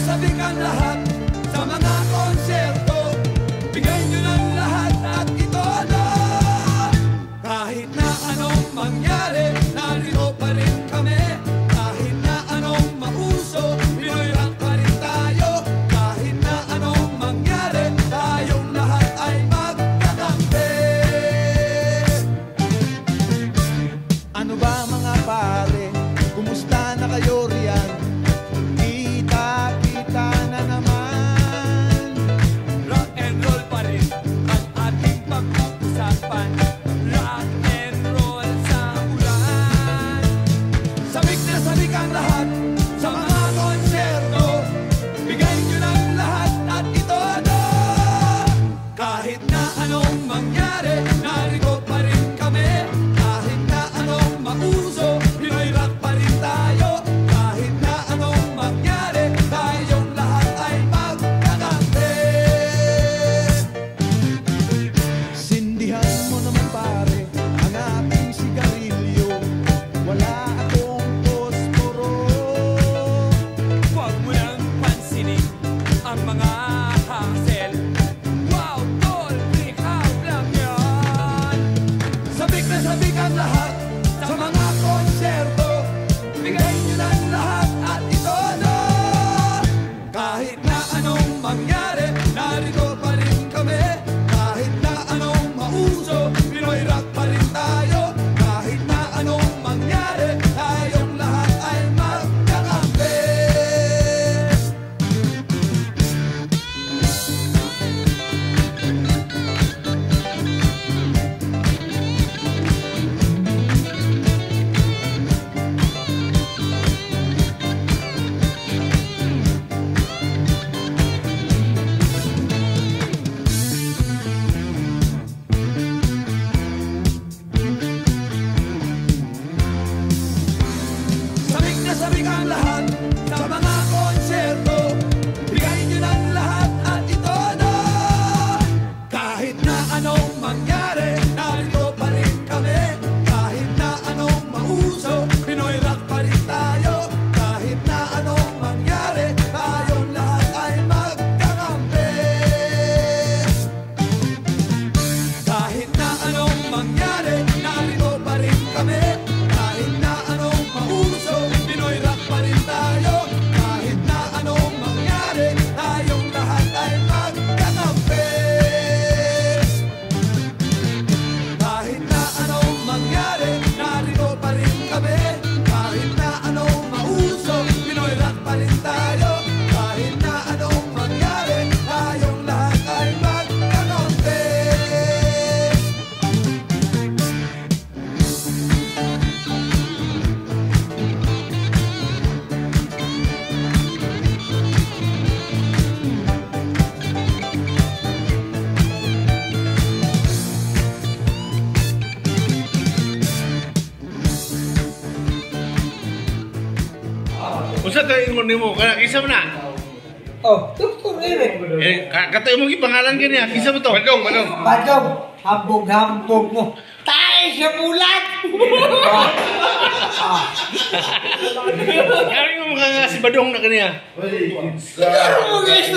sabik ang lahat sa mga konserto. Bigay nyo ng lahat at ito na. Kahit na anong mangyari, narito pa rin kami. Kahit na anong mauso, Pinoy rock pa rin tayo. Kahit na anong mangyari, tayong lahat ay magkakampi. Ano ba mga pare, kumusta na kayo riyan? Kita-kita na naman. Rock and roll pa rin ang ating pag-uusapan. Rock and roll sa ulan. Sabik na sabik ang lahat sa mga konserto. Bigay nyo ng lahat at ito na. Kahit na anong mangyari, narito pa rin kami. Kahit na anong mauso, Pinoy rock pa rin tayo. Kahit na anong mangyari, tayong lahat ay magkakampi. Sindihan mo naman pare ang ating sigarilyo. Wala akong posporo. Huwag mo nang pansinin ang mga hassle. Wow, tol, break out lang yan. Sabik na sabik ang lahat sa mga konserto. Bigay nyo ng lahat at ito na. Kahit na anong mangyari, narito pa rin kami. Kahit na anong mauso, Pinoy rock pa rin tayo. Kahit na anong mangyari, tayong lahat ay magkakampi. Sabik na sabik ang lahat sa mga konserto. Bigay nyo ng lahat at ito na. Kahit na anong mangyari, narito pa rin kami. Kahit na anong mauso, Pinoy rock pa rin tayo. Kahit na anong mangyari, tayong lahat ay magkakampi. Kahit na anong mangyari, narito pa rin kami. Kahit na anong mauso, Pinoy rock pa rin tayo. Kahit na anong mangyari, tayong lahat ay magkakampi. Kahit na anong mangyari, narito pa rin kami. Kahit na anong mauso, Pinoy rock pa rin tayo. Kahit na anong mangyari, tayong lahat ay magkakampi. Unsa tayo ingon nimo? Kana kisa man na? Oh, tuktok rin. Katoy mo gi pangalan kaniya. Kisa mo to? Badong. Badong, hambog-hambog mo. Tayo sa bulan! Kaya mo mga si Badong na kaniya. Ano mo guys,